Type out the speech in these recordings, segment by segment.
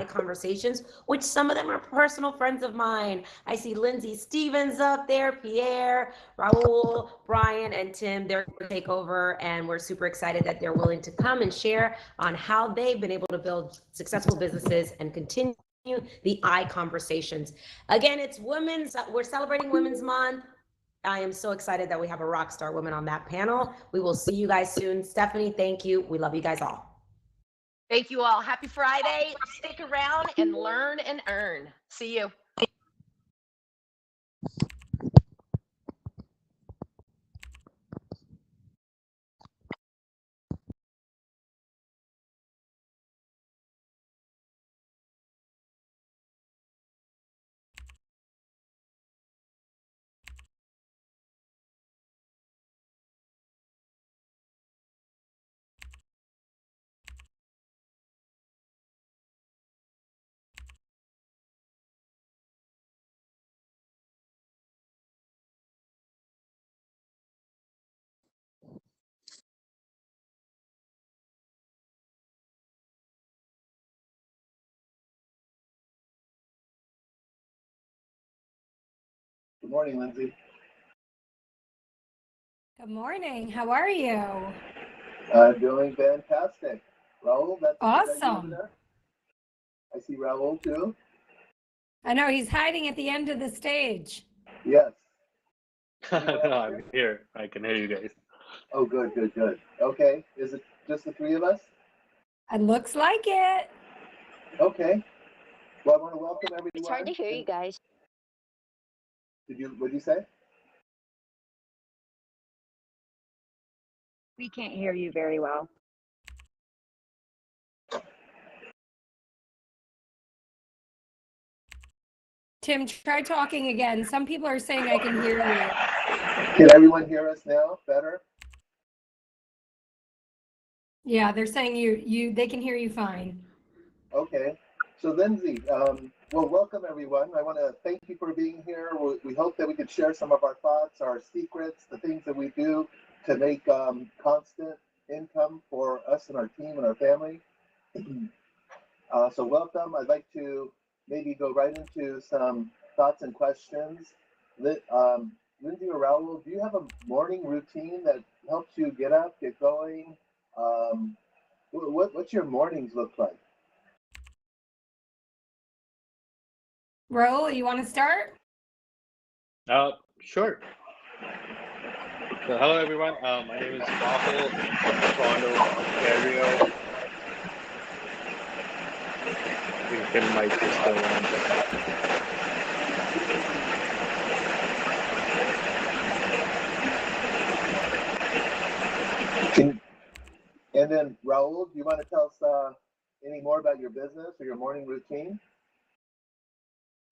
ICONversations, which some of them are personal friends of mine. I see Lindsay Stevens up there, Pierre, Raul, Brian, and Tim. They're going to take over, and we're super excited that they're willing to come and share on how they've been able to build successful businesses and continue the ICONversations. Again, we're celebrating Women's Month. I am so excited that we have a rock star woman on that panel. We will see you guys soon. Stephanie, thank you. We love you guys all. Thank you all. Happy Friday. Stick around and learn and earn. See you. Good morning, Lindsay. Good morning. How are you? Doing fantastic. Raul, that's awesome. That I see Raul too. I know he's hiding at the end of the stage. Yes. No, I'm here. I can hear you guys. Oh, good, good, good. Okay. Is it just the three of us? It looks like it. Okay. Well, I want to welcome everyone. It's hard to hear you guys. What'd you say? We can't hear you very well. Tim, try talking again. Some people are saying I can hear you. Can everyone hear us now better? Yeah, they're saying they can hear you fine. Okay. So Lindsay, well, welcome everyone. I want to thank you for being here. We hope that we could share some of our thoughts, our secrets, the things that we do to make constant income for us and our team and our family. So welcome. I'd like to maybe go right into some thoughts and questions. Lindsay or Raul, do you have a morning routine that helps you get up, get going? What's your mornings look like? Raul, you want to start? Sure. So hello everyone. My name is Rahul from Toronto, Ontario. I think Tim might be still on. And then Raul, do you want to tell us any more about your business or your morning routine?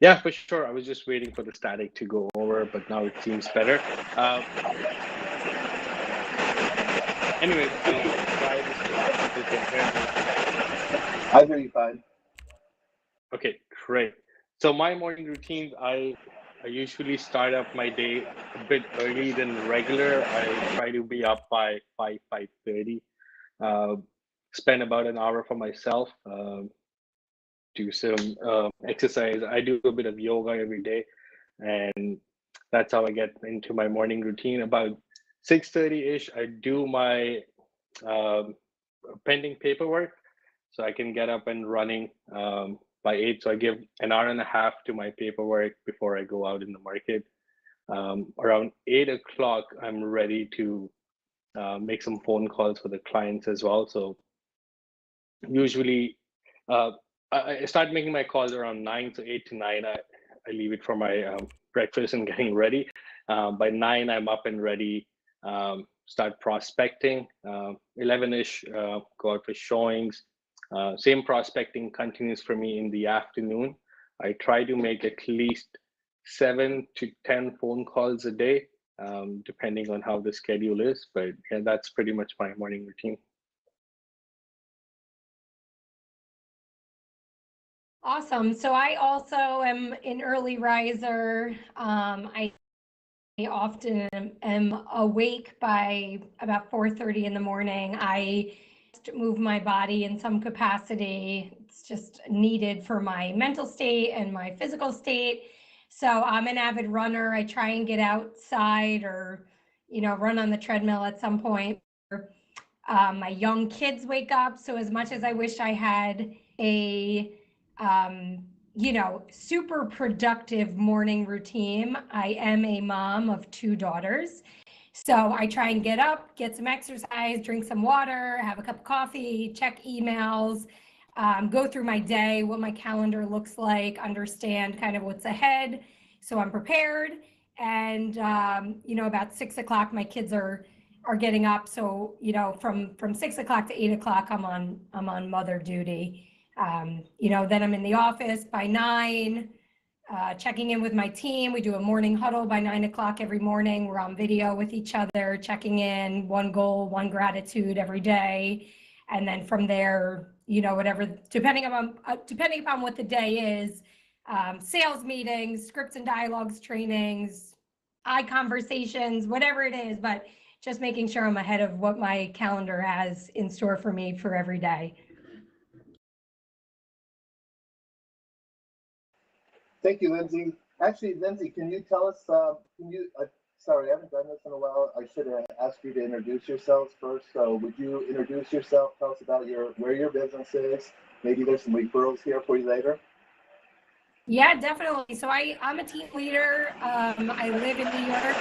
Yeah, for sure. I was just waiting for the static to go over, but now it seems better. Anyway, try this. I hear you fine. Okay, great. So my morning routine, I usually start up my day a bit early than regular. I try to be up by 5:30. Spend about an hour for myself. Do some exercise. I do a bit of yoga every day, and that's how I get into my morning routine. About 6:30-ish, I do my pending paperwork, so I can get up and running by 8. So I give an hour and a half to my paperwork before I go out in the market. Around 8 o'clock, I'm ready to make some phone calls for the clients as well. So usually, I start making my calls around 9, so 8 to 9. I leave it for my breakfast and getting ready. By 9, I'm up and ready. Start prospecting. 11-ish, go out for showings. Same prospecting continues for me in the afternoon. I try to make at least 7 to 10 phone calls a day, depending on how the schedule is. But yeah, that's pretty much my morning routine. Awesome. So I also am an early riser. I often am awake by about 4:30 in the morning. I move my body in some capacity It's just needed for my mental state and my physical state. So I'm an avid runner. I try and get outside or, run on the treadmill at some point. My young kids wake up. So as much as I wish I had a, super productive morning routine, I am a mom of 2 daughters. So I try and get up, get some exercise, drink some water, have a cup of coffee, check emails, go through my day, what my calendar looks like, understand kind of what's ahead. So I'm prepared. And, about 6 o'clock, my kids are getting up. So, from 6 o'clock to 8 o'clock, I'm on mother duty. Then I'm in the office by 9, checking in with my team. We do a morning huddle by 9 o'clock every morning. We're on video with each other, checking in, one goal, one gratitude every day. And then from there, whatever, depending upon what the day is, sales meetings, scripts and dialogues, trainings, ICONversations, whatever it is, but just making sure I'm ahead of what my calendar has in store for me for every day. Thank you, Lindsay. Actually, Lindsay, can you tell us, sorry, I haven't done this in a while. I should have asked you to introduce yourselves first. So would you introduce yourself? Tell us about where your business is. Maybe there's some referrals here for you later. Yeah, definitely. So I'm a team leader. I live in New York.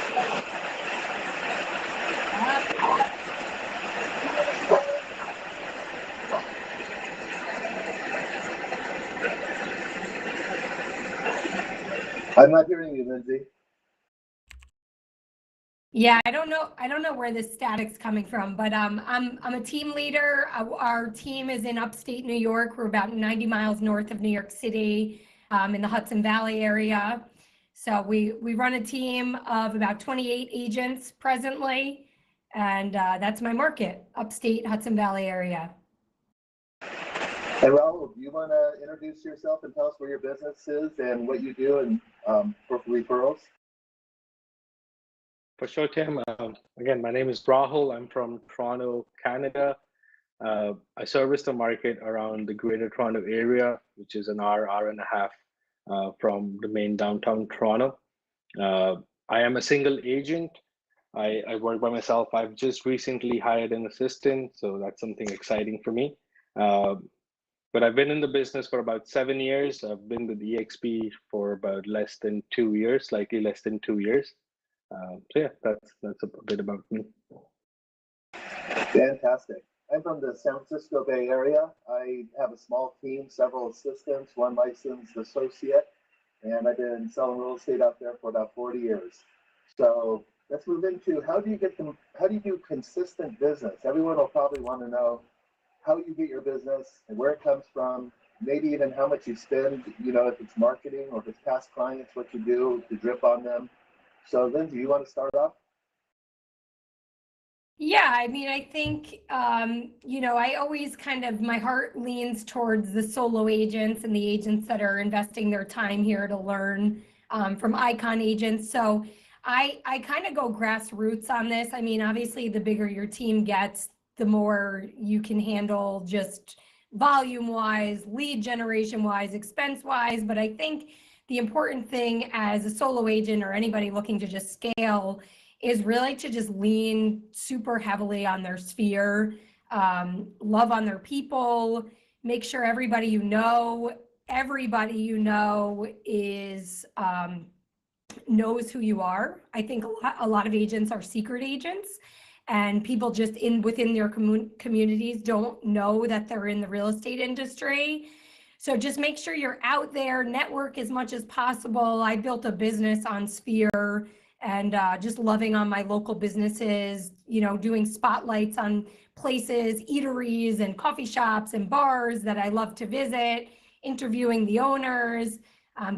I'm not hearing you, Lindsay. Yeah, I don't know where this static's coming from, but I'm a team leader. Our team is in upstate New York. We're about 90 miles north of New York City, in the Hudson Valley area. So we run a team of about 28 agents presently, and that's my market, upstate Hudson Valley area. And Raul, do you want to introduce yourself and tell us where your business is and what you do and for referrals? For sure, Tim. Again, my name is Rahul. I'm from Toronto, Canada. I service the market around the Greater Toronto area, which is an hour and a half from the main downtown Toronto. I am a single agent. I work by myself. I've just recently hired an assistant, so that's something exciting for me. But I've been in the business for about 7 years. I've been with EXP for about less than 2 years, slightly less than 2 years. So yeah, that's a bit about me. Fantastic. I'm from the San Francisco Bay Area. I have a small team, several assistants, one licensed associate, and I've been selling real estate out there for about 40 years. So let's move into how do you do consistent business? Everyone will probably want to know how you get your business and where it comes from, maybe even how much you spend, if it's marketing or if it's past clients, what you do to drip on them. So Lindsay, you want to start off? Yeah, I mean, I think, I always my heart leans towards the solo agents and the agents that are investing their time here to learn from icon agents. So I kind of go grassroots on this. I mean, obviously, the bigger your team gets, the more you can handle just volume wise, lead generation wise, expense wise. But I think the important thing as a solo agent or anybody looking to just scale is really to just lean super heavily on their sphere, love on their people, make sure everybody you know is knows who you are. I think a lot of agents are secret agents, and people just within their communities don't know that they're in the real estate industry. So just make sure you're out there, network as much as possible. I built a business on Sphere and just loving on my local businesses, doing spotlights on places, eateries and coffee shops and bars that I love to visit, interviewing the owners,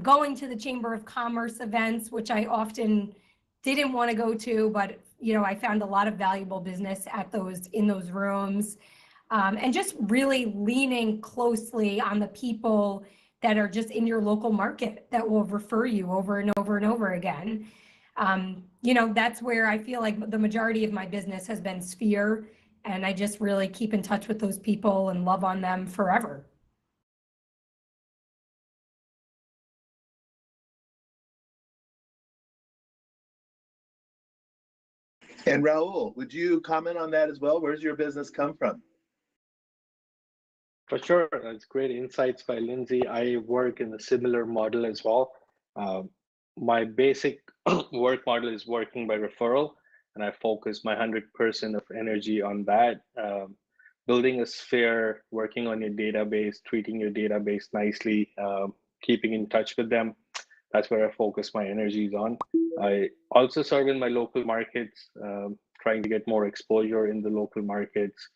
going to the Chamber of Commerce events, which I often didn't want to go to, but I found a lot of valuable business in those rooms. And just really leaning closely on the people that are just in your local market that will refer you over and over and over again. That's where I feel like the majority of my business has been Sphere, and I just really keep in touch with those people and love on them forever. And Raul, would you comment on that as well? Where's your business come from? For sure, that's great insights by Lindsay. I work in a similar model as well. Um, my basic work model is working by referral, and I focus my 100% of energy on that. Building a sphere, working on your database, treating your database nicely, keeping in touch with them. That's where I focus my energies on. I also serve in my local markets, trying to get more exposure in the local markets,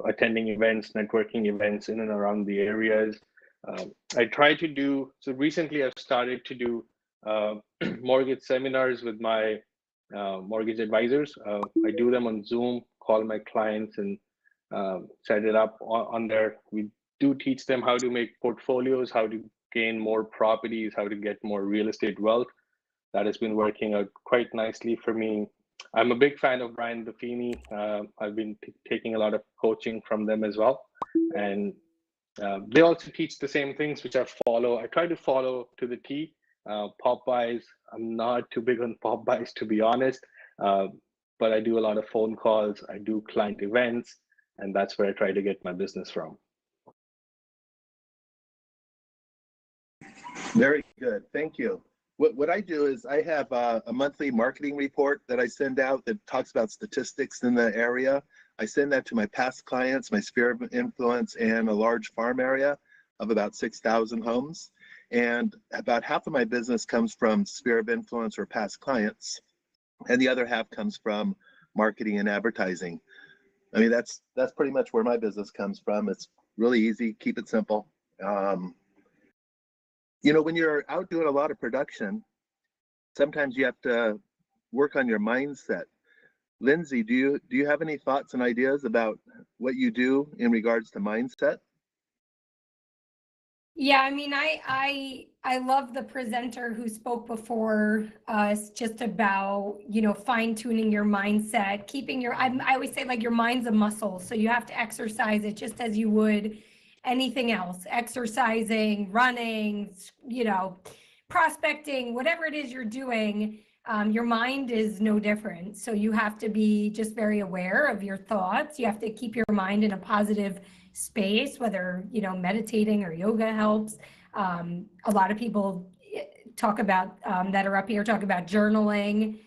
attending events, networking events in and around the areas. I try to do, so recently I've started to do mortgage seminars with my mortgage advisors. I do them on Zoom, call my clients and set it up on there. We do teach them how to make portfolios, how to gain more properties, how to get more real estate wealth. That has been working out quite nicely for me. I'm a big fan of Brian Buffini. I've been taking a lot of coaching from them as well. And they also teach the same things, which I follow. I try to follow to the T. Pop buys, I'm not too big on pop buys, to be honest. But I do a lot of phone calls. I do client events, and that's where I try to get my business from. Very good. Thank you. What I do is I have a monthly marketing report that I send out that talks about statistics in the area. I send that to my past clients, my sphere of influence, and a large farm area of about 6,000 homes. And about half of my business comes from sphere of influence or past clients, and the other half comes from marketing and advertising. I mean, that's pretty much where my business comes from. It's really easy, keep it simple. You know, when you're out doing a lot of production, sometimes you have to work on your mindset. Lindsay, do you have any thoughts and ideas about what you do in regards to mindset? Yeah, I mean, I love the presenter who spoke before us just about, you know, fine tuning your mindset, keeping your, I always say like your mind's a muscle. So you have to exercise it just as you would anything else, exercising, running, you know, prospecting, whatever it is you're doing, your mind is no different. So you have to be just very aware of your thoughts. You have to keep your mind in a positive space, whether, you know, meditating or yoga helps. A lot of people talk about that are up here talk about journaling,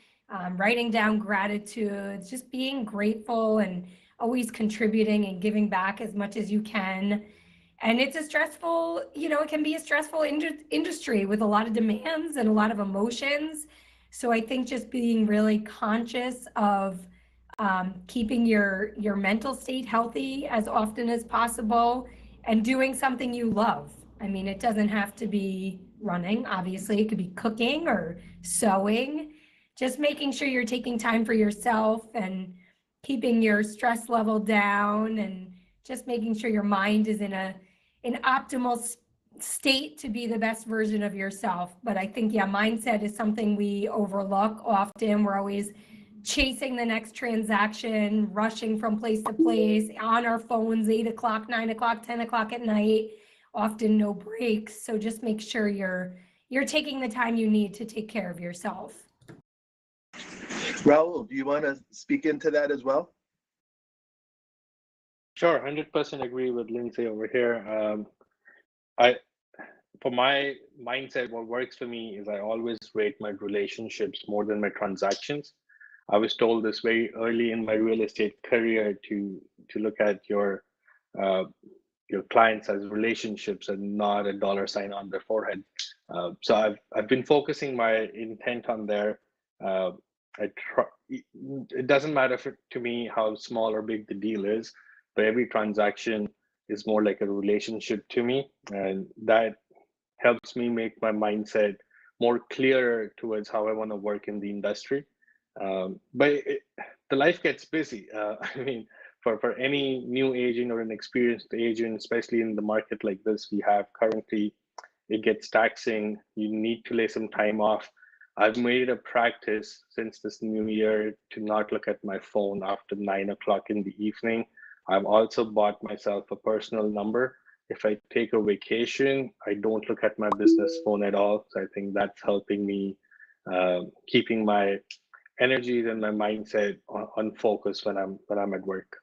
writing down gratitudes, just being grateful and always contributing and giving back as much as you can. And it's a stressful, you know, it can be a stressful industry with a lot of demands and a lot of emotions. So I think just being really conscious of keeping your mental state healthy as often as possible and doing something you love. I mean, it doesn't have to be running, obviously, it could be cooking or sewing. Just making sure you're taking time for yourself and keeping your stress level down and just making sure your mind is in an optimal state to be the best version of yourself. But I think, yeah, mindset is something we overlook often. We're always chasing the next transaction, rushing from place to place, on our phones, 8 o'clock, 9 o'clock, 10 o'clock at night, often no breaks. So just make sure you're taking the time you need to take care of yourself. Raul, do you want to speak into that as well? Sure, 100% agree with Lindsay over here. For my mindset, what works for me is I always rate my relationships more than my transactions. I was told this very early in my real estate career to look at your clients as relationships and not a dollar sign on their forehead. So I've been focusing my intent on there. It doesn't matter to me how small or big the deal is, but every transaction is more like a relationship to me, and that helps me make my mindset more clearer towards how I want to work in the industry. But the life gets busy. I mean, for any new agent or an experienced agent, especially in the market like this we have currently, it gets taxing. You need to lay some time off. I've made it a practice since this new year to not look at my phone after 9 o'clock in the evening. I've also bought myself a personal number. If I take a vacation, I don't look at my business phone at all. So I think that's helping me keeping my energies and my mindset on focus when I'm at work.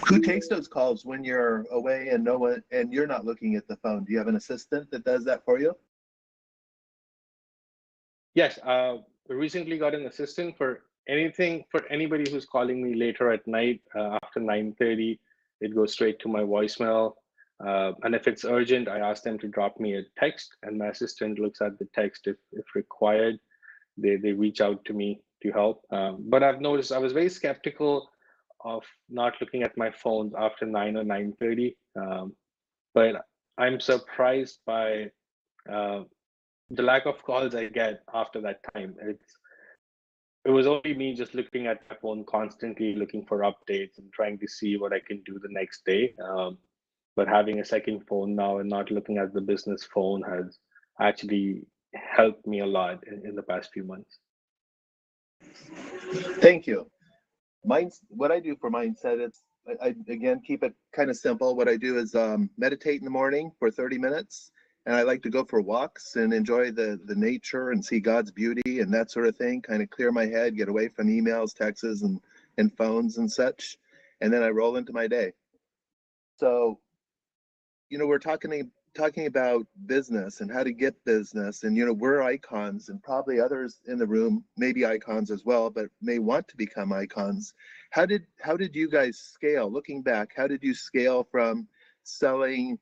Who takes those calls when you're away and no one and you're not looking at the phone? Do you have an assistant that does that for you? Yes, recently got an assistant for anybody who's calling me later at night after 9:30. It goes straight to my voicemail. And if it's urgent, I ask them to drop me a text, and my assistant looks at the text if required. They reach out to me to help. But I've noticed I was very skeptical of not looking at my phones after 9 or 9:30. But I'm surprised by uh, the lack of calls I get after that time. It was only me just looking at my phone constantly, looking for updates and trying to see what I can do the next day. But having a second phone now and not looking at the business phone has actually helped me a lot in the past few months. Thank you. What I do for mindset, I again keep it kind of simple. What I do is meditate in the morning for 30 minutes, and I like to go for walks and enjoy the nature and see God's beauty and that sort of thing. Kind of clear my head, get away from emails, texts, and phones and such, and then I roll into my day. So, we're talking about business and how to get business, and we're icons, and probably others in the room may be icons as well, but may want to become icons. How did you guys scale? Looking back, how did you scale from selling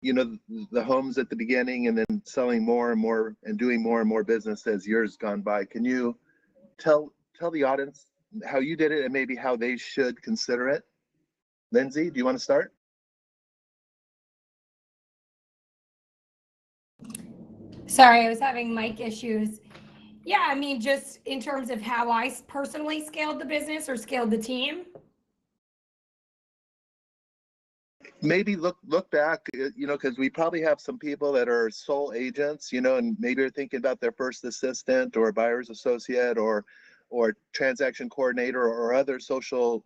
the homes at the beginning and then selling more and more and doing more and more business as years gone by? Can you tell the audience how you did it and maybe how they should consider it? Lindsay, do you want to start? Sorry, I was having mic issues. Yeah, I mean, just in terms of how I personally scaled the business or scaled the team. Maybe look back, because we probably have some people that are sole agents, and maybe they're thinking about their first assistant or buyer's associate or transaction coordinator or other social,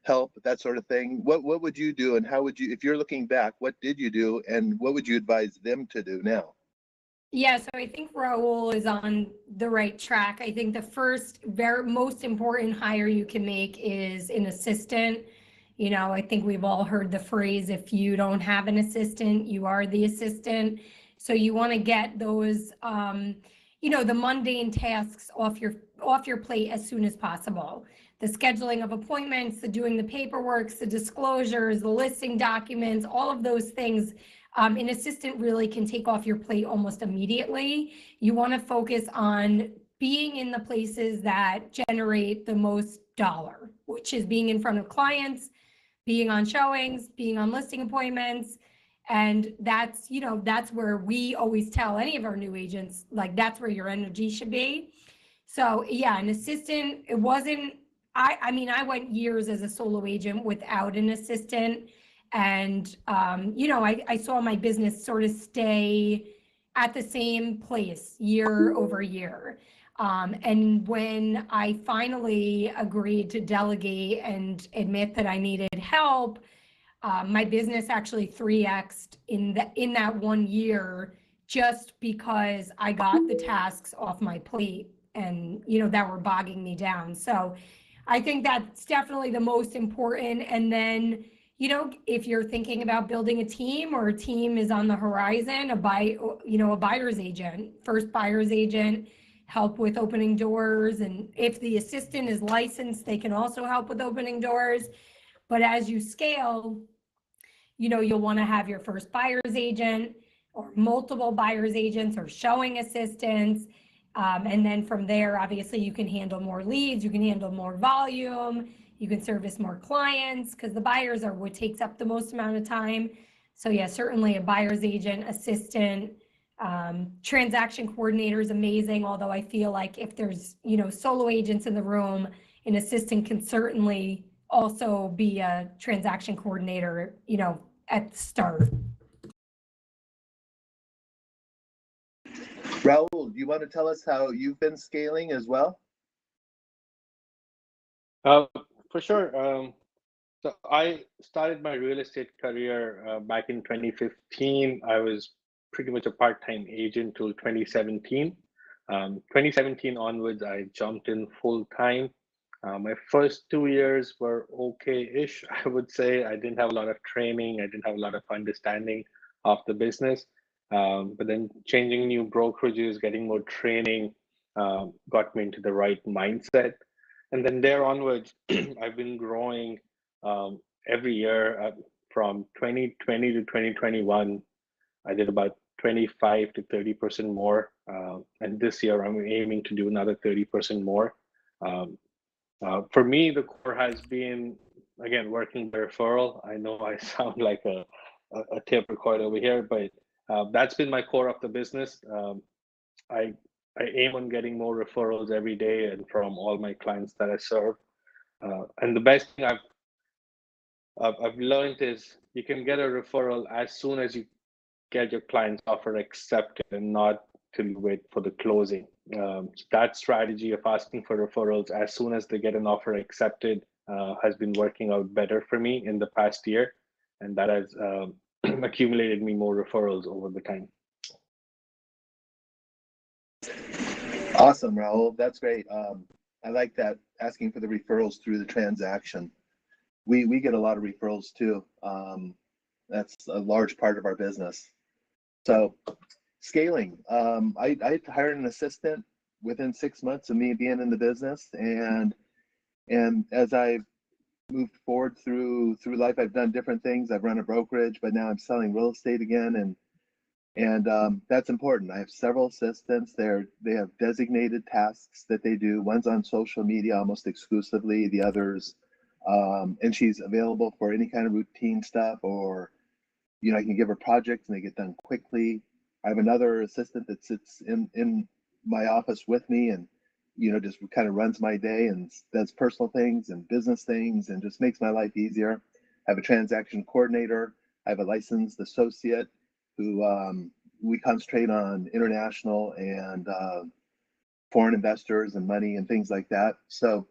help, that sort of thing. What would you do, and how would you, if you're looking back, what did you do, and what would you advise them to do now? Yeah, so I think Raul is on the right track. I think the first, most important hire you can make is an assistant. I think we've all heard the phrase, if you don't have an assistant, you are the assistant. So you want to get those, the mundane tasks off your plate as soon as possible. The scheduling of appointments, the doing the paperwork, the disclosures, the listing documents, all of those things. An assistant really can take off your plate almost immediately. You want to focus on being in the places that generate the most dollar, which is being in front of clients, being on showings, being on listing appointments. And that's where we always tell any of our new agents, like, that's where your energy should be. So yeah, an assistant, it wasn't, I mean, I went years as a solo agent without an assistant. And, I saw my business sort of stay at the same place year over year. And when I finally agreed to delegate and admit that I needed help, my business actually 3x'd in that 1 year, just because I got the tasks off my plate and, that were bogging me down. So I think that's definitely the most important. And then, if you're thinking about building a team, or a team is on the horizon, a buyer's agent, first buyer's agent, help with opening doors. And if the assistant is licensed, they can also help with opening doors. But as you scale, you'll want to have your first buyer's agent or multiple buyer's agents or showing assistants. And then from there, obviously, you can handle more leads, you can handle more volume, you can service more clients, because the buyers are what takes up the most amount of time. So yeah, certainly a buyer's agent, assistant, transaction coordinator is amazing. Although I feel like if there's, solo agents in the room, an assistant can certainly also be a transaction coordinator, at the start. Raul, do you want to tell us how you've been scaling as well? For sure. So I started my real estate career back in 2015. I was pretty much a part-time agent till 2017. 2017 onwards, I jumped in full time. My first 2 years were okay-ish, I would say. I didn't have a lot of training. I didn't have a lot of understanding of the business. But then changing new brokerages, getting more training, got me into the right mindset. And then there onwards, I've been growing every year. From 2020 to 2021, I did about 25 to 30% more. And this year, I'm aiming to do another 30% more. For me, the core has been, again, working by referral. I know I sound like a tape recorder over here, but that's been my core of the business. I aim on getting more referrals every day and from all my clients that I serve. And the best thing I've learned is you can get a referral as soon as you get your client's offer accepted and not to wait for the closing. That strategy of asking for referrals as soon as they get an offer accepted has been working out better for me in the past year. And that has accumulated me more referrals over the time. Awesome, Raul. That's great. I like that, asking for the referrals through the transaction. We get a lot of referrals too. That's a large part of our business. So scaling, I hired an assistant within 6 months of me being in the business, and as I've moved forward through life, I've done different things. I've run a brokerage, but now I'm selling real estate again, and that's important. I have several assistants. They have designated tasks that they do. One's on social media almost exclusively. The others, and she's available for any kind of routine stuff, or I can give her projects and they get done quickly. I have another assistant that sits in my office with me and just kind of runs my day and does personal things and business things and just makes my life easier. I have a transaction coordinator. I have a licensed associate who we concentrate on international and foreign investors and money and things like that. So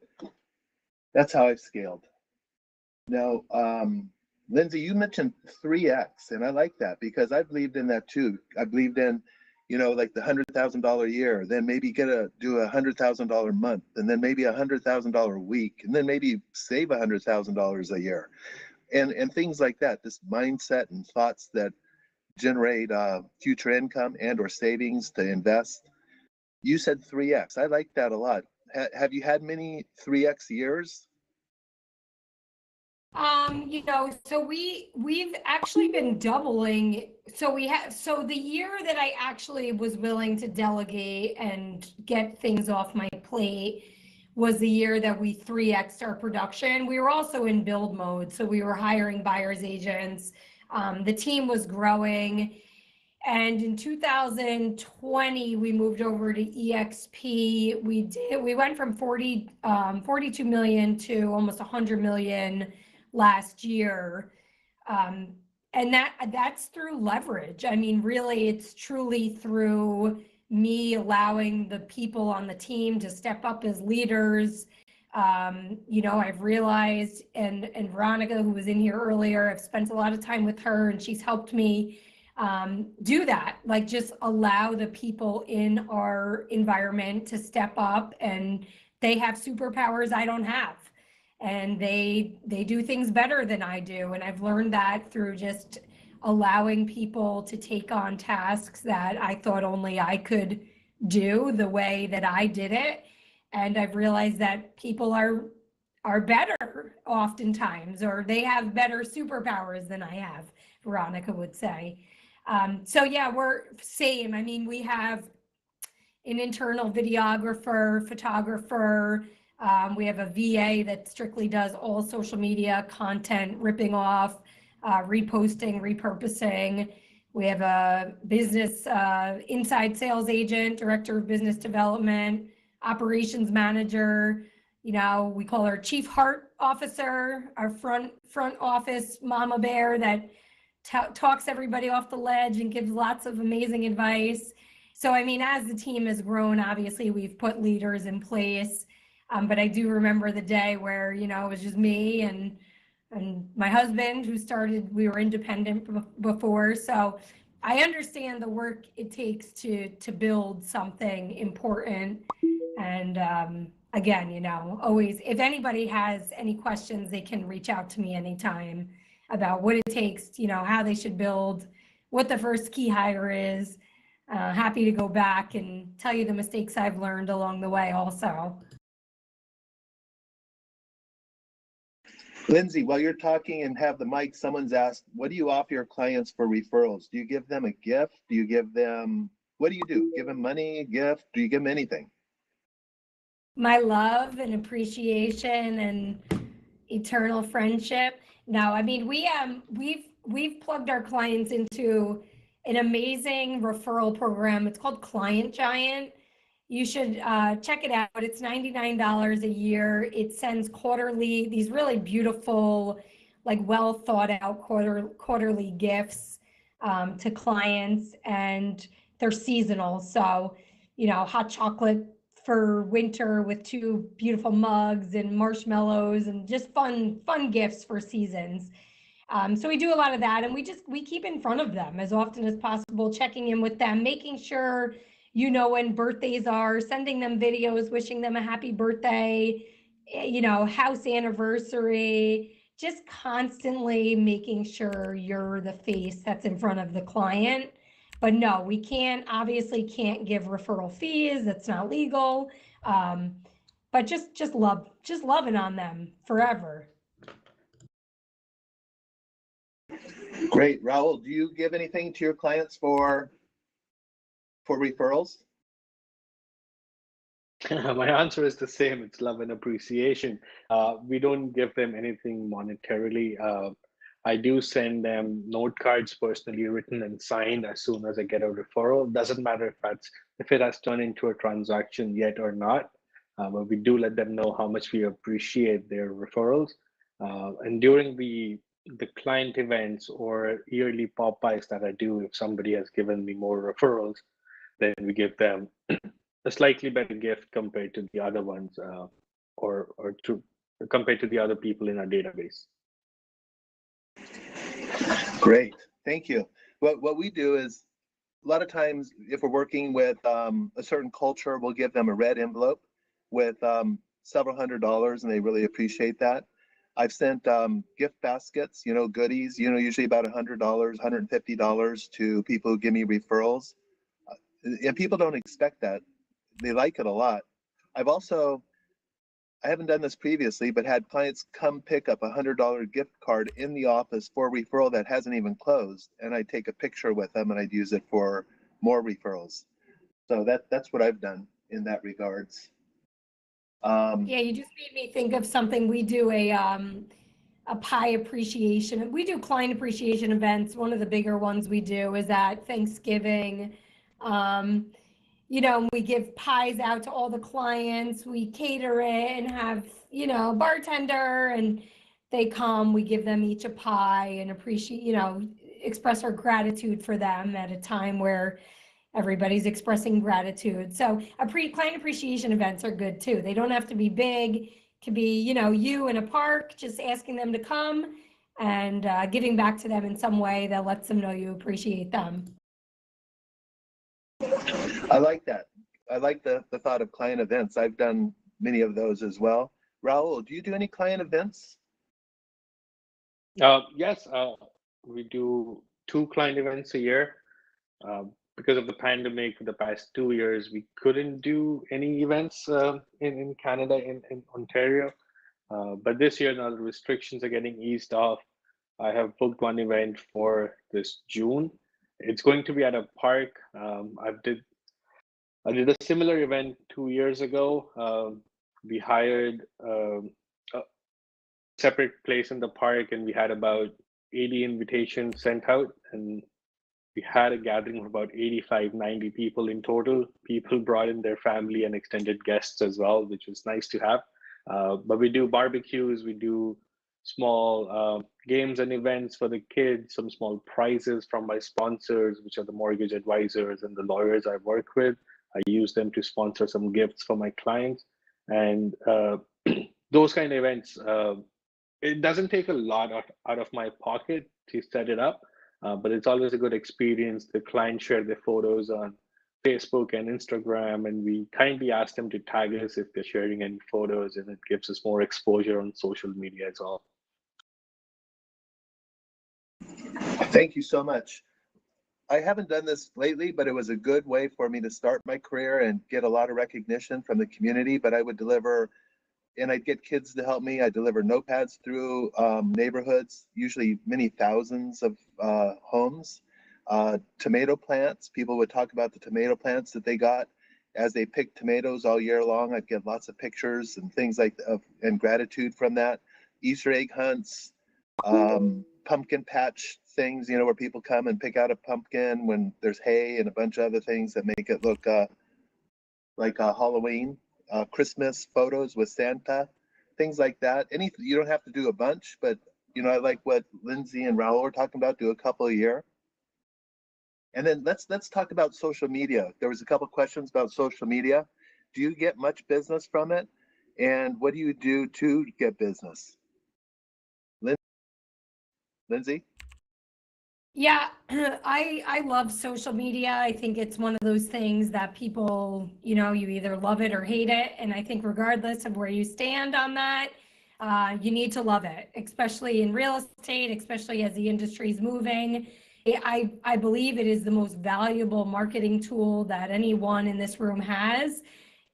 that's how I've scaled. Now, Lindsay, you mentioned 3X, and I like that because I believed in that too. I believed in, like the $100,000 a year, then maybe do a $100,000 a month, and then maybe $100,000 a week, and then maybe save $100,000 a year, and things like that. This mindset and thoughts that generate future income and or savings to invest. You said 3X. I like that a lot. Have you had many 3X years? So we've actually been doubling. So the year that I actually was willing to delegate and get things off my plate was the year that we 3X'd our production. We were also in build mode. So we were hiring buyer's agents. The team was growing. And in 2020, we moved over to EXP. We went from 42 million to almost 100 million last year. And that's through leverage. I mean, really, it's truly through me allowing the people on the team to step up as leaders. I've realized, and Veronica, who was in here earlier, I've spent a lot of time with her, and she's helped me do that, like just allow the people in our environment to step up, and they have superpowers I don't have. And they do things better than I do. And I've learned that through just allowing people to take on tasks that I thought only I could do the way that I did it. And I've realized that people are better oftentimes, or they have better superpowers than I have, Veronica would say. So yeah, we're same. I mean, we have an internal videographer, photographer. We have a VA that strictly does all social media content, ripping off, reposting, repurposing. We have a business inside sales agent, director of business development, operations manager. We call her chief heart officer, our front office mama bear that talks everybody off the ledge and gives lots of amazing advice. So, I mean, as the team has grown, obviously we've put leaders in place. But I do remember the day where, it was just me and my husband who started. We were independent before. So I understand the work it takes to build something important. And again, you know, always, if anybody has any questions, they can reach out to me anytime about what it takes, you know, how they should build, what the first key hire is. Happy to go back and tell you the mistakes I've learned along the way also. Lindsay, while you're talking and have the mic, someone's asked, what do you offer your clients for referrals? Do you give them a gift? Do you give them, what do you do? Give them money, a gift? Do you give them anything? My love and appreciation and eternal friendship. No, I mean, we've plugged our clients into an amazing referral program. It's called Client Giant. You should check it out. It's $99 a year. It sends quarterly, these really beautiful, like well thought out quarterly gifts to clients, and they're seasonal. So, you know, hot chocolate for winter with 2 beautiful mugs and marshmallows and just fun gifts for seasons. So we do a lot of that, and we keep in front of them as often as possible, checking in with them, making sure you know when birthdays are, sending them videos, wishing them a happy birthday, you know, house anniversary, just constantly making sure you're the face that's in front of the client. But no, we obviously can't give referral fees. That's not legal. But just loving on them forever. Great. Raul, do you give anything to your clients for referrals? My answer is the same. It's love and appreciation. We don't give them anything monetarily. I do send them note cards personally written and signed as soon as I get a referral. Doesn't matter if it has turned into a transaction yet or not, but we do let them know how much we appreciate their referrals. And during the client events or yearly Popeyes that I do, if somebody has given me more referrals, then we give them a slightly better gift compared to the other ones, or compared to the other people in our database. Great, thank you. What we do is, a lot of times, if we're working with a certain culture, we'll give them a red envelope with several $100s, and they really appreciate that. I've sent gift baskets, you know, goodies, you know, usually about $100, $150 to people who give me referrals. And people don't expect that. They like it a lot. I haven't done this previously, but had clients come pick up a $100 gift card in the office for a referral that hasn't even closed, and I take a picture with them and I'd use it for more referrals. So that's what I've done in that regards. Yeah, you just made me think of something. We do a pie appreciation. We do client appreciation events. One of the bigger ones we do is at Thanksgiving. You know, we give pies out to all the clients. We cater it and have, you know, bartender, and they come, we give them each a pie and appreciate, you know, express our gratitude for them at a time where everybody's expressing gratitude. So client appreciation events are good too. They don't have to be big. It could be, you know, you in a park, just asking them to come and giving back to them in some way that lets them know you appreciate them. I like that. I like the thought of client events. I've done many of those as well. Raul, do you do any client events? Yes, we do 2 client events a year. Because of the pandemic, for the past 2 years, we couldn't do any events in Canada, in Ontario. But this year, now the restrictions are getting eased off. I have booked one event for this June. It's going to be at a park. I did a similar event 2 years ago. We hired a separate place in the park, and we had about 80 invitations sent out, and we had a gathering of about 85, 90 people in total. People brought in their family and extended guests as well, which was nice to have. But we do barbecues, we do small games and events for the kids, some small prizes from my sponsors, which are the mortgage advisors and the lawyers I work with. I use them to sponsor some gifts for my clients. And those kind of events, it doesn't take a lot out of my pocket to set it up. But it's always a good experience. The clients share their photos on Facebook and Instagram, and we kindly ask them to tag us if they're sharing any photos, and it gives us more exposure on social media as well. Thank you so much. I haven't done this lately, but it was a good way for me to start my career and get a lot of recognition from the community. But I would deliver, and I'd get kids to help me. I deliver notepads through neighborhoods, usually many thousands of homes. Tomato plants, people would talk about the tomato plants that they got as they picked tomatoes all year long. I'd get lots of pictures and things like and gratitude from that. Easter egg hunts, pumpkin patch things, where people come and pick out a pumpkin when there's hay and a bunch of other things that make it look like Halloween, Christmas photos with Santa, things like that. You don't have to do a bunch, but I like what Lindsay and Raul are talking about. Do a couple a year. And then let's talk about social media. There was a couple questions about social media. Do you get much business from it? And what do you do to get business? Lindsay? Yeah, I love social media. I think it's one of those things that people, you either love it or hate it. And I think regardless of where you stand on that, you need to love it, especially in real estate, especially as the industry is moving. I believe it is the most valuable marketing tool that anyone in this room has.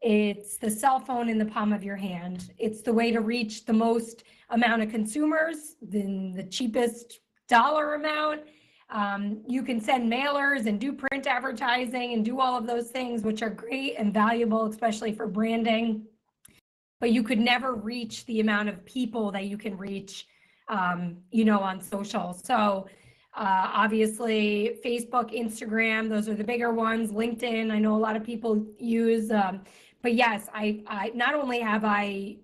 It's the cell phone in the palm of your hand. It's the way to reach the most amount of consumers, then the cheapest dollar amount. You can send mailers and do print advertising and do all of those things, which are great and valuable, especially for branding. But you could never reach the amount of people that you can reach, on social. So obviously, Facebook, Instagram, those are the bigger ones. LinkedIn, I know a lot of people use. But yes, I not only have I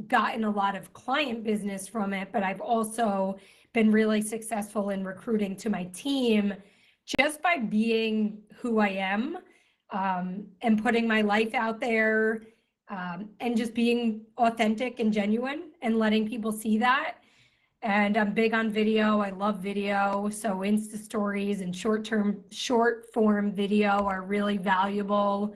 gotten a lot of client business from it, but I've also been really successful in recruiting to my team just by being who I am, and putting my life out there, and just being authentic and genuine and letting people see that. And I'm big on video. I love video. So Insta stories and short form video are really valuable.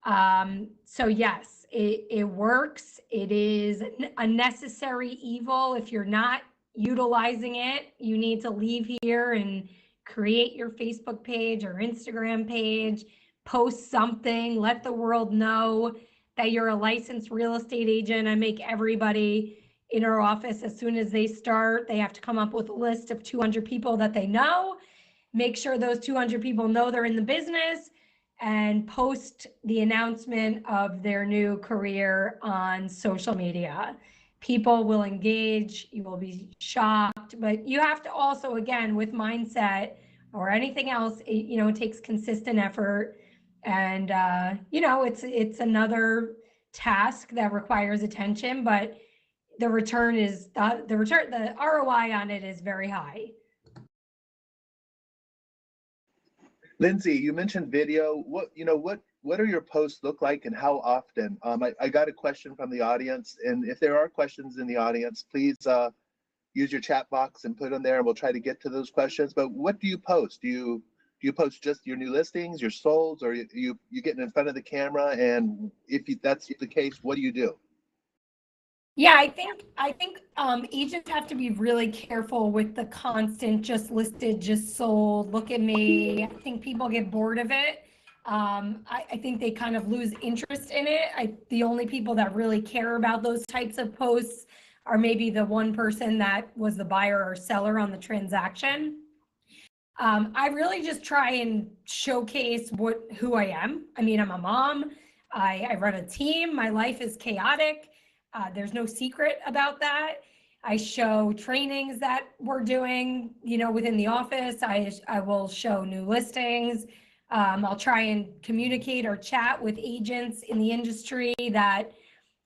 So yes, it works. It is a necessary evil. If you're not utilizing it, you need to leave here and create your Facebook page or Instagram page, post something, let the world know that you're a licensed real estate agent. I make everybody in our office, as soon as they start, they have to come up with a list of 200 people that they know, make sure those 200 people know they're in the business, and post the announcement of their new career on social media. People will engage, you will be shocked, but you have to also, again, with mindset or anything else, it takes consistent effort. And, it's another task that requires attention, but the ROI on it is very high. Lindsay, you mentioned video. What are your posts look like and how often? I got a question from the audience, and if there are questions in the audience, please use your chat box and put them there, and we'll try to get to those questions. But what do you post? Do you post just your new listings, your solds, or you getting in front of the camera? And if that's the case, what do you do? Yeah, I think agents have to be really careful with the constant just listed, just sold, look at me. I think people get bored of it. I think they kind of lose interest in it. The only people that really care about those types of posts are maybe the one person that was the buyer or seller on the transaction. I really just try and showcase who I am. I mean, I'm a mom. I run a team. My life is chaotic. There's no secret about that. I show trainings that we're doing, within the office. I will show new listings. I'll try and communicate or chat with agents in the industry that,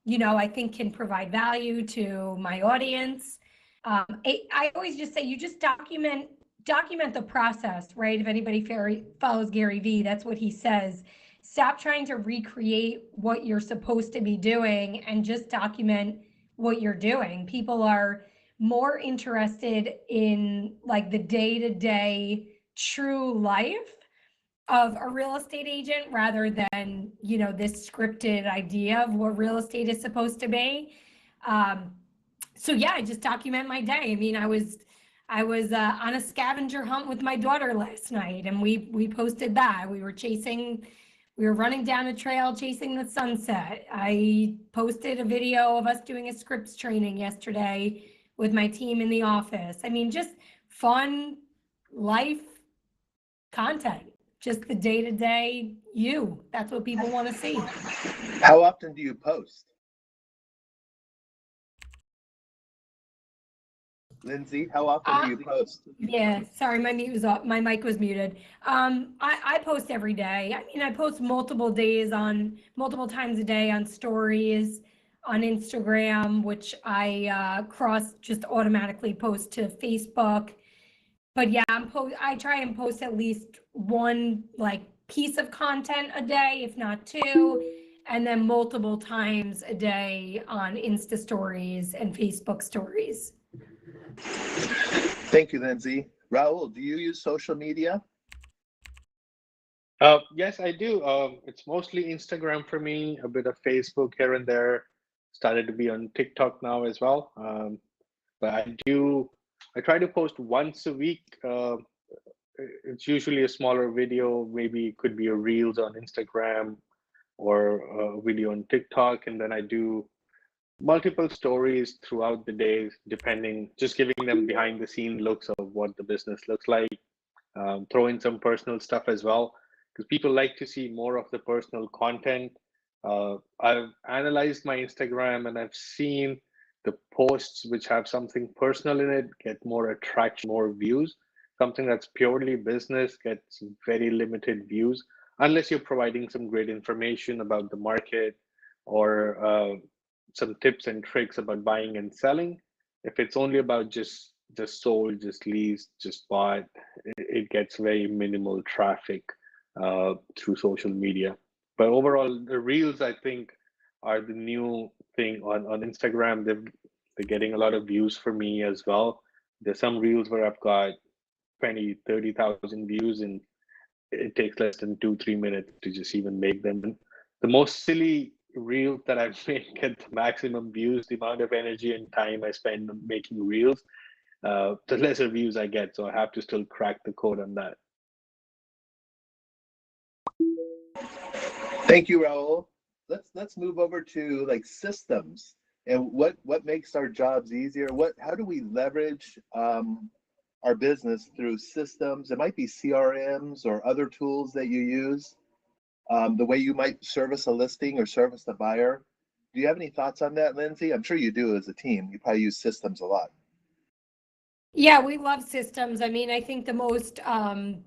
I think can provide value to my audience. I always just say, you just document the process, right? If anybody follows Gary Vee, that's what he says. Stop trying to recreate what you're supposed to be doing and just document what you're doing. People are more interested in like the day-to-day true life of a real estate agent rather than, this scripted idea of what real estate is supposed to be. So yeah, I just document my day. I mean, I was on a scavenger hunt with my daughter last night, and we posted that. We were running down a trail chasing the sunset. I posted a video of us doing a scripts training yesterday with my team in the office. I mean, just fun life content, just the day-to-day you. That's what people want to see. How often do you post? Lindsay, how often do you post? Yeah, sorry, my mic was muted. I post every day. I mean, I post multiple times a day on stories, on Instagram, which I just automatically post to Facebook. But yeah, I try and post at least one like piece of content a day, if not two, and then multiple times a day on Insta stories and Facebook stories. Thank you, Lindsay. Raul, do you use social media? Yes, I do. It's mostly Instagram for me, a bit of Facebook here and there. Started to be on TikTok now as well. But I try to post once a week. It's usually a smaller video, maybe it could be a Reels on Instagram or a video on TikTok. And then I do multiple stories throughout the day, just giving them behind the scene looks of what the business looks like. Throw in some personal stuff as well, because people like to see more of the personal content. I've analyzed my Instagram and I've seen the posts which have something personal in it get more attraction, more views. Something that's purely business gets very limited views, unless you're providing some great information about the market or some tips and tricks about buying and selling. If it's only about just sold, just leased, just bought, it gets very minimal traffic through social media. But overall, the reels, I think, are the new thing on Instagram. They're getting a lot of views for me as well. There's some reels where I've got 20, 30,000 views, and it takes less than 2-3 minutes to just even make them. The most silly reels that I've made get the maximum views. The amount of energy and time I spend making reels, the lesser views I get. So I have to still crack the code on that. Thank you, Raul. Let's move over to like systems and what makes our jobs easier. How do we leverage our business through systems? It might be CRMs or other tools that you use. The way you might service a listing or service the buyer. Do you have any thoughts on that, Lindsay? I'm sure you do as a team. You probably use systems a lot. Yeah, we love systems. I mean, I think the most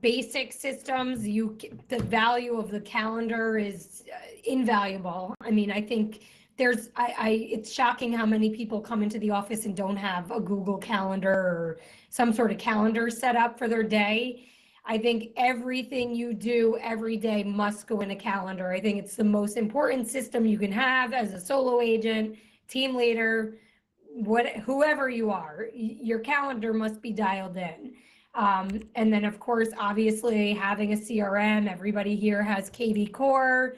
basic systems, the value of the calendar is invaluable. I mean, I think it's shocking how many people come into the office and don't have a Google Calendar or some sort of calendar set up for their day. I think everything you do every day must go in a calendar. I think it's the most important system you can have as a solo agent, team leader, whoever you are. Your calendar must be dialed in. And then of course, obviously having a CRM, everybody here has KV Core,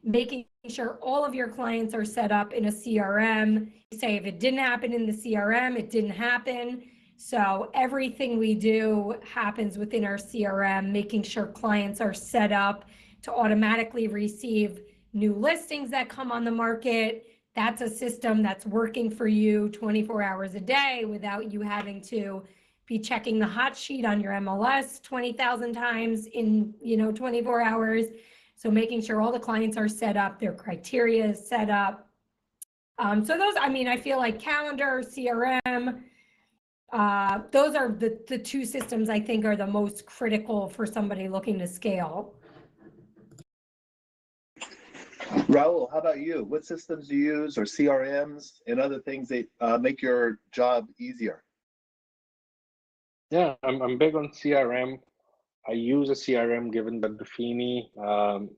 making sure all of your clients are set up in a CRM. Say if it didn't happen in the CRM, it didn't happen. So everything we do happens within our CRM, making sure clients are set up to automatically receive new listings that come on the market. That's a system that's working for you 24 hours a day without you having to be checking the hot sheet on your MLS 20,000 times in 24 hours. So making sure all the clients are set up, their criteria is set up. So those, I mean, I feel like calendar, CRM, those are the two systems I think are the most critical for somebody looking to scale. Raul, how about you? What systems do you use, or CRMs and other things that make your job easier? Yeah, I'm big on CRM. I use a CRM given by Buffini.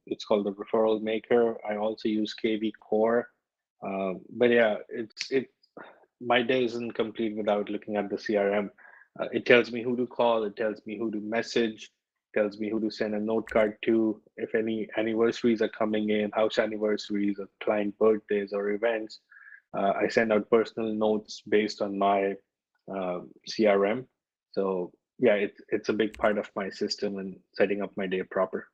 It's called the Referral Maker. I also use KV Core. But yeah, my day isn't complete without looking at the CRM. It tells me who to call, it tells me who to message, tells me who to send a note card to, if any anniversaries are coming in, house anniversaries or client birthdays or events. I send out personal notes based on my CRM. So yeah, it's a big part of my system and setting up my day proper.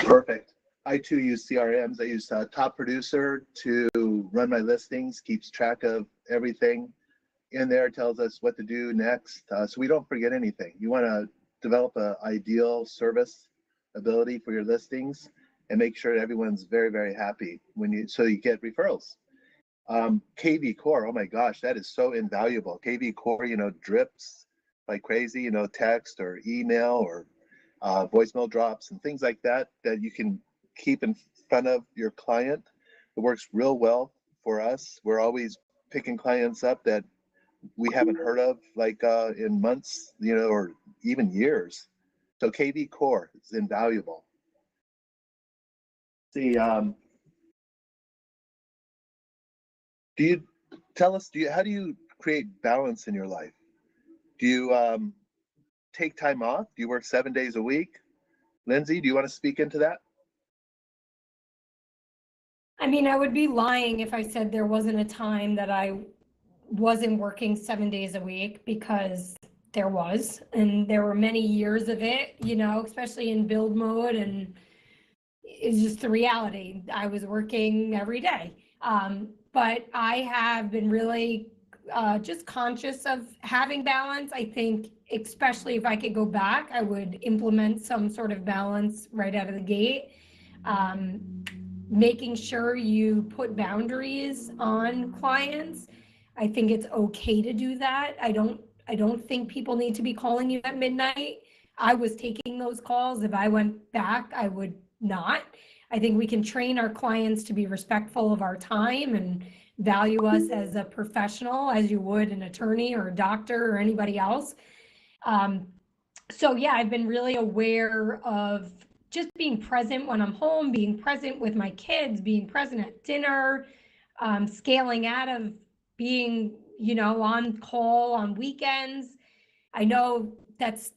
Perfect. I too use CRMs. I use Top Producer to run my listings, keeps track of everything in there, tells us what to do next, so we don't forget anything. You want to develop an ideal service ability for your listings and make sure everyone's very, very happy so you get referrals. KV Core, oh my gosh, that is so invaluable. KV Core, drips like crazy, text or email or voicemail drops and things like that you can keep in front of your client. It works real well for us. We're always picking clients up that we haven't heard of like in months, or even years. So KV Core is invaluable. See, do you tell us, how do you create balance in your life? Do you take time off? Do you work 7 days a week? Lindsay, do you want to speak into that? I mean, I would be lying if I said there wasn't a time that I wasn't working 7 days a week, because there was, and there were many years of it, especially in build mode, and it's just the reality. I was working every day. But I have been really just conscious of having balance. I think, especially if I could go back, I would implement some sort of balance right out of the gate. Making sure you put boundaries on clients. I think it's okay to do that. I don't think people need to be calling you at midnight. I was taking those calls. If I went back, I would not. I think we can train our clients to be respectful of our time and value us as a professional, as you would an attorney or a doctor or anybody else. So yeah, I've been really aware of just being present when I'm home, being present with my kids, being present at dinner, scaling out of being, on call on weekends. I know that's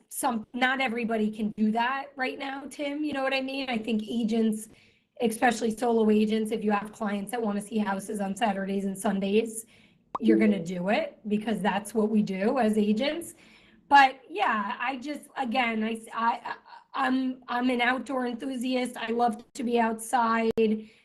not everybody can do that right now, Tim, you know what I mean? I think agents, especially solo agents, if you have clients that want to see houses on Saturdays and Sundays, you're going to do it because that's what we do as agents. But yeah, I'm an outdoor enthusiast. I love to be outside.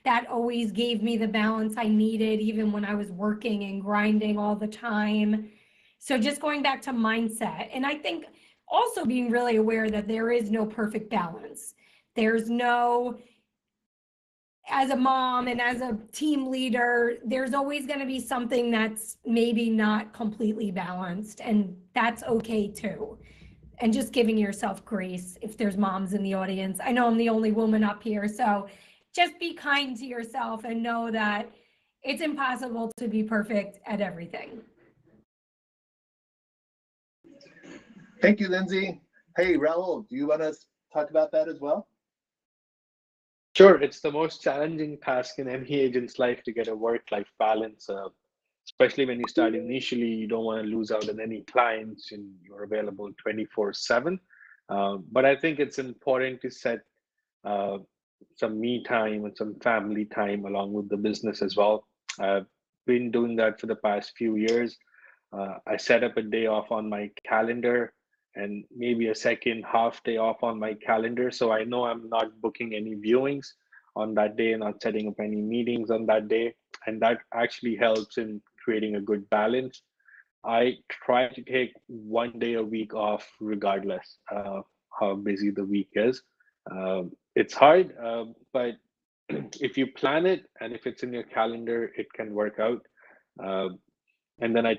That always gave me the balance I needed, even when I was working and grinding all the time. So just going back to mindset, and I think also being really aware that there is no perfect balance. There's no, as a mom and as a team leader, there's always going to be something that's maybe not completely balanced, and that's okay too. And just giving yourself grace if there's moms in the audience. I know I'm the only woman up here, so just be kind to yourself and know that it's impossible to be perfect at everything. Thank you, Lindsay. Hey, Raul, do you want to talk about that as well? Sure, it's the most challenging task in any agent's life to get a work-life balance, especially when you start initially. You don't want to lose out on any clients and you're available 24/7. But I think it's important to set some me time and some family time along with the business as well. I've been doing that for the past few years. I set up a day off on my calendar and maybe a second half day off on my calendar. So I know I'm not booking any viewings on that day, not setting up any meetings on that day. And that actually helps in creating a good balance. I try to take 1 day a week off regardless how busy the week is. It's hard, but if you plan it and if it's in your calendar, it can work out. And then I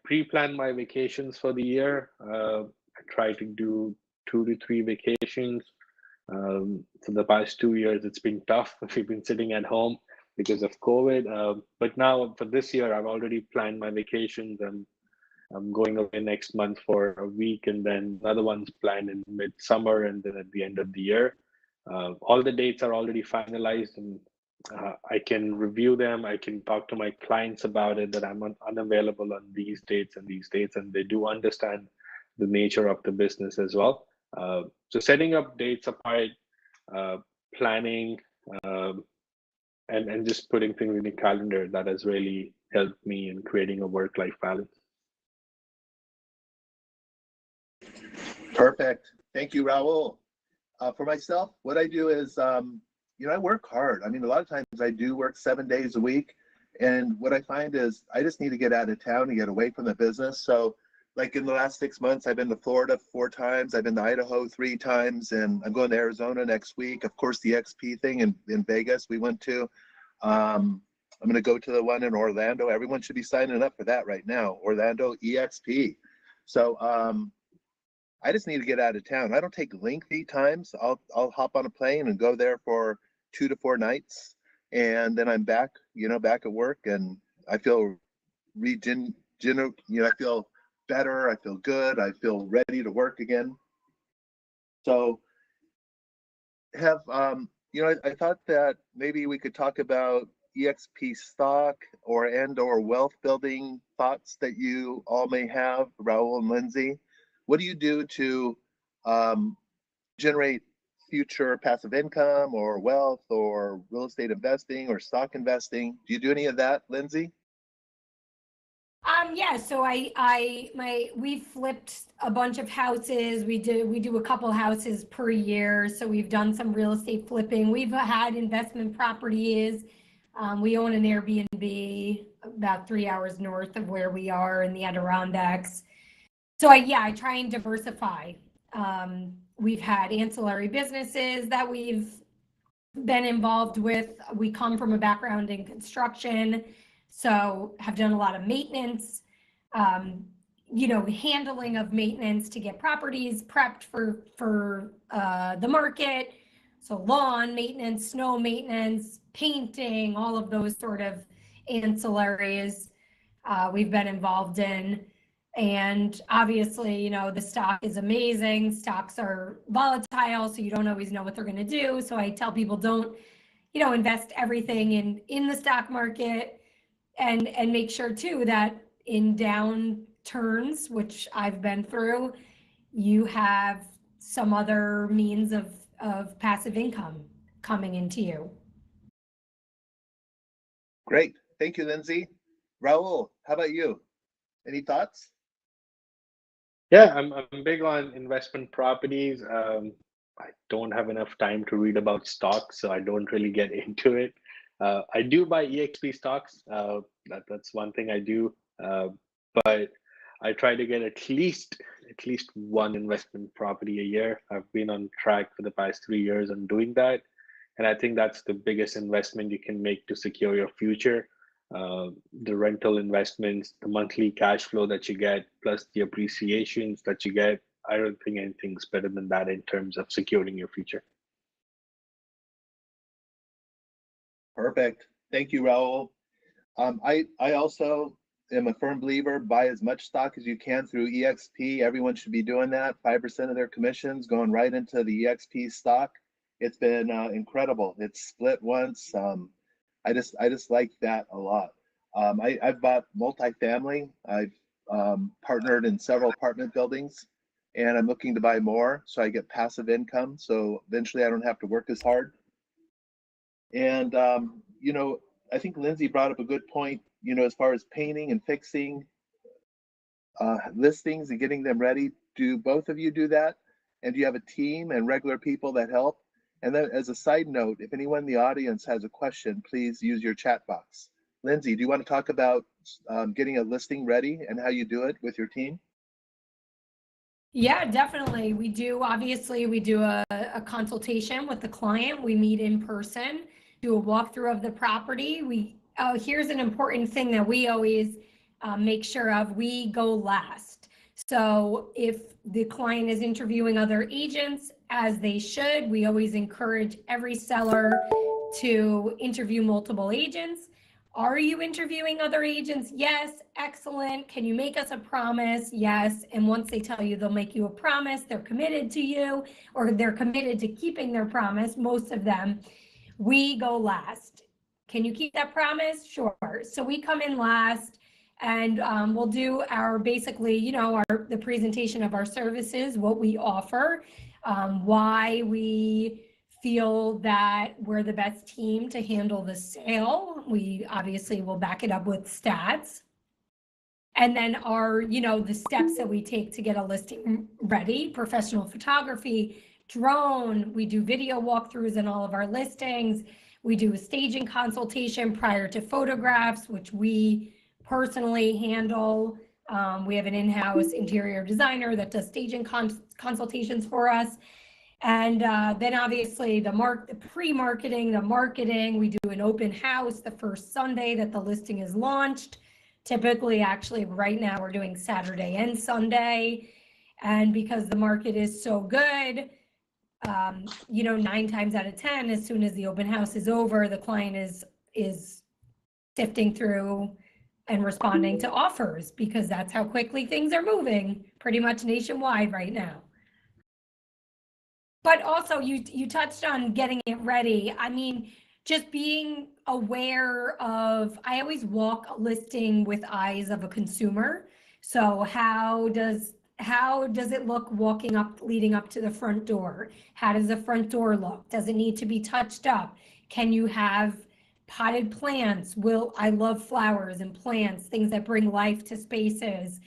pre-plan my vacations for the year. I try to do 2 to 3 vacations. For the past 2 years, it's been tough. We've been sitting at home because of COVID. But now for this year, I've already planned my vacations, and I'm going away next month for a week, and then another one's planned in midsummer, and then at the end of the year. All the dates are already finalized, and I can review them. I can talk to my clients about it, that I'm unavailable on these dates and these dates, and they do understand the nature of the business as well. So setting up dates apart, uh, planning, um, and just putting things in the calendar, that has really helped me in creating a work-life balance. Perfect. Thank you, Raul. For myself, what I do is, I work hard. I mean, a lot of times I do work 7 days a week. And what I find is I just need to get out of town and get away from the business. So like in the last 6 months, I've been to Florida 4 times. I've been to Idaho 3 times, and I'm going to Arizona next week. Of course, the XP thing in Vegas we went to. I'm going to go to the one in Orlando. Everyone should be signing up for that right now. Orlando EXP. So I just need to get out of town. I don't take lengthy times. I'll hop on a plane and go there for 2 to 4 nights, and then I'm back, back at work, and I feel I feel better. I feel good. I feel ready to work again. So I thought that maybe we could talk about EXP stock or wealth building thoughts that you all may have, Raul and Lindsay. What do you do to generate future passive income or wealth or real estate investing or stock investing? Do you do any of that, Lindsay? Yeah, so we flipped a bunch of houses. We do a couple houses per year. So we've done some real estate flipping. We've had investment properties. We own an Airbnb about 3 hours north of where we are in the Adirondacks. So I try and diversify. We've had ancillary businesses that we've been involved with. We come from a background in construction, so have done a lot of maintenance, handling of maintenance to get properties prepped for the market. So lawn maintenance, snow maintenance, painting, all of those sort of ancillaries we've been involved in. And obviously, the stock is amazing. Stocks are volatile, so you don't always know what they're going to do. So I tell people don't, invest everything in the stock market, and make sure too that in downturns, which I've been through, you have some other means of passive income coming into you. Great. Thank you, Lindsay. Raul, how about you? Any thoughts? Yeah, I'm big on investment properties. I don't have enough time to read about stocks, so I don't really get into it. I do buy EXP stocks. That's one thing I do, but I try to get at least one investment property a year. I've been on track for the past 3 years on doing that, and I think that's the biggest investment you can make to secure your future. The rental investments, the monthly cash flow that you get, plus the appreciations that you get. I don't think anything's better than that in terms of securing your future. Perfect. Thank you, Raul. I also am a firm believer, buy as much stock as you can through EXP. Everyone should be doing that. 5% of their commissions going right into the EXP stock. It's been incredible. It's split once. I just like that a lot. I've bought multifamily. I've partnered in several apartment buildings, and I'm looking to buy more so I get passive income. So eventually I don't have to work as hard. And I think Lindsay brought up a good point. As far as painting and fixing listings and getting them ready. Do both of you do that? And do you have a team and regular people that help? And then as a side note, if anyone in the audience has a question, please use your chat box. Lindsay, do you want to talk about getting a listing ready and how you do it with your team? Yeah, definitely. We do a consultation with the client. We meet in person, do a walkthrough of the property. Here's an important thing that we always make sure of. We go last. So if the client is interviewing other agents, as they should, we always encourage every seller to interview multiple agents. Are you interviewing other agents? Yes. Excellent. Can you make us a promise? Yes. And once they tell you they'll make you a promise, they're committed to you, or they're committed to keeping their promise, most of them, we go last. Can you keep that promise? Sure. So we come in last, and we'll do our basically, the presentation of our services, what we offer, why we feel that we're the best team to handle the sale. We obviously will back it up with stats. And then the steps that we take to get a listing ready: professional photography, drone. We do video walkthroughs in all of our listings. We do a staging consultation prior to photographs, which we personally handle. We have an in-house interior designer that does staging consultations for us. And then obviously the pre-marketing, the marketing. We do an open house the first Sunday that the listing is launched. Typically, actually, right now we're doing Saturday and Sunday. And because the market is so good, 9 times out of 10, as soon as the open house is over, the client is sifting through and responding to offers, because that's how quickly things are moving pretty much nationwide right now. But also you touched on getting it ready. I mean, just being aware of, I always walk a listing with eyes of a consumer. So how does it look walking up, leading up to the front door? How does the front door look? Does it need to be touched up? Can you have potted plants? I love flowers and plants, things that bring life to spaces.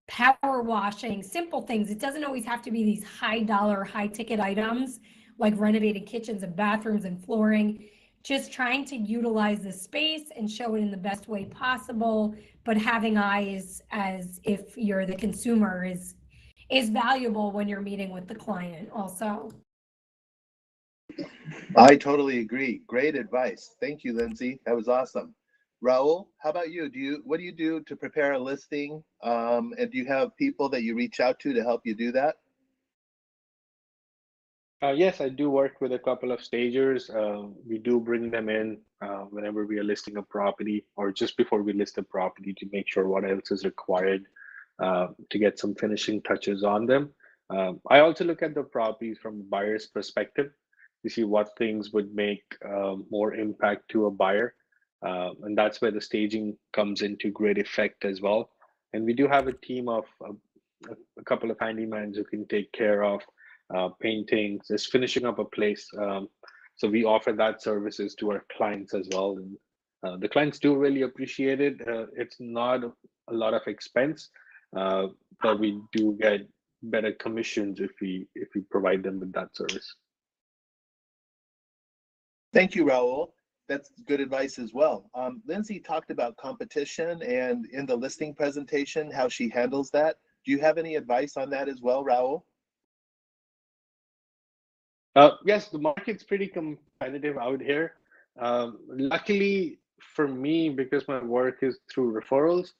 Power washing, simple things. It doesn't always have to be these high dollar, high ticket items like renovated kitchens and bathrooms and flooring. Just trying to utilize the space and show it in the best way possible, but having eyes as if you're the consumer is valuable when you're meeting with the client also. I totally agree. Great advice. Thank you, Lindsay. That was awesome. Raul, how about you? What do you do to prepare a listing? And do you have people that you reach out to help you do that? Yes, I do work with a couple of stagers. We do bring them in whenever we are listing a property, or just before we list a property, to make sure what else is required to get some finishing touches on them. I also look at the properties from a buyer's perspective to see what things would make more impact to a buyer. And that's where the staging comes into great effect as well. And we do have a team of a couple of handymans who can take care of paintings, just finishing up a place. So we offer that services to our clients as well. And the clients do really appreciate it. It's not a lot of expense, but we do get better commissions if we provide them with that service. Thank you, Raul. That's good advice as well. Lindsay talked about competition, and in the listing presentation, how she handles that. Do you have any advice on that as well, Raul? Yes, the market's pretty competitive out here. Luckily for me, because my work is through referrals,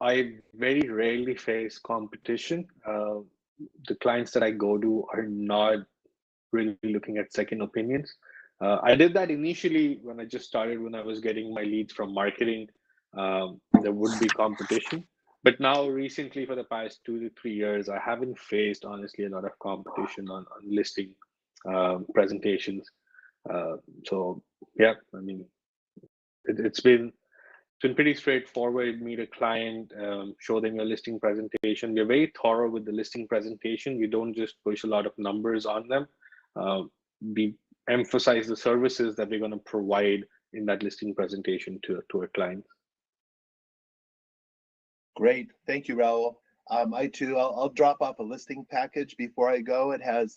I very rarely face competition. The clients that I go to are not really looking at second opinions. I did that initially when I just started, when I was getting my leads from marketing. There would be competition. But now recently, for the past 2 to 3 years, I haven't faced, honestly, a lot of competition on listing presentations. So yeah, I mean, it's been pretty straightforward. Meet a client, show them your listing presentation. We're very thorough with the listing presentation. We don't just push a lot of numbers on them. We emphasize the services that we're going to provide in that listing presentation to our clients. Great, thank you, Raul. I'll drop off a listing package before I go. It has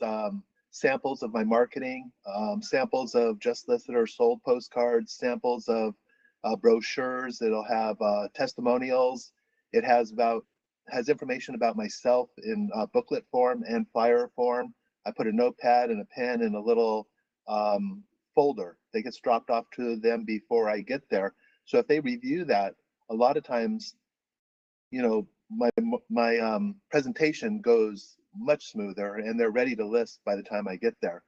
samples of my marketing, samples of just listed or sold postcards, samples of brochures. It'll have testimonials. It has information about myself in booklet form and flyer form. I put a notepad and a pen in a little folder that gets dropped off to them before I get there. So if they review that, a lot of times, my presentation goes much smoother, and they're ready to list by the time I get there.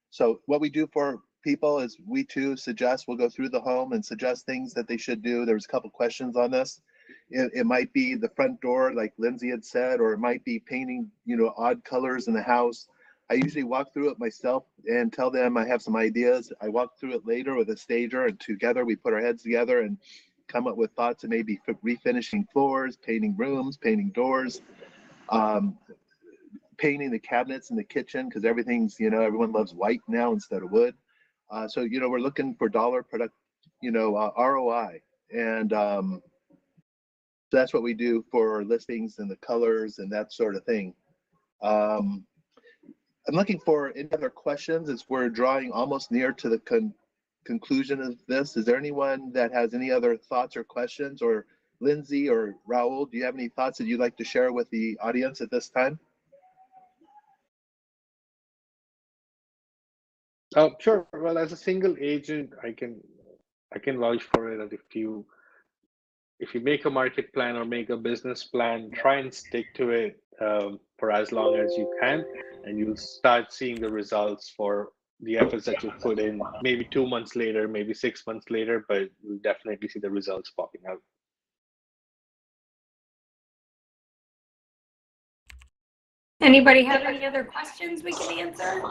So what we do for people is we too suggest, we'll go through the home and suggest things that they should do. There's a couple questions on this. It might be the front door, like Lindsay had said, or it might be painting, odd colors in the house. I usually walk through it myself and tell them I have some ideas. I walk through it later with a stager, and together we put our heads together and come up with thoughts of maybe refinishing floors, painting rooms, painting doors, painting the cabinets in the kitchen, because everything's, everyone loves white now instead of wood. So, we're looking for dollar product, ROI. And so that's what we do for listings and the colors and that sort of thing. I'm looking for any other questions as we're drawing almost near to the conclusion of this. Is there anyone that has any other thoughts or questions? Or Lindsay or Raul, do you have any thoughts that you'd like to share with the audience at this time? Oh, sure. Well, as a single agent, I can vouch for it that if you make a market plan or make a business plan, try and stick to it for as long as you can, and you'll start seeing the results for the efforts that you put in. Maybe 2 months later, maybe 6 months later, but you'll definitely see the results popping out. Anybody have any other questions we can answer?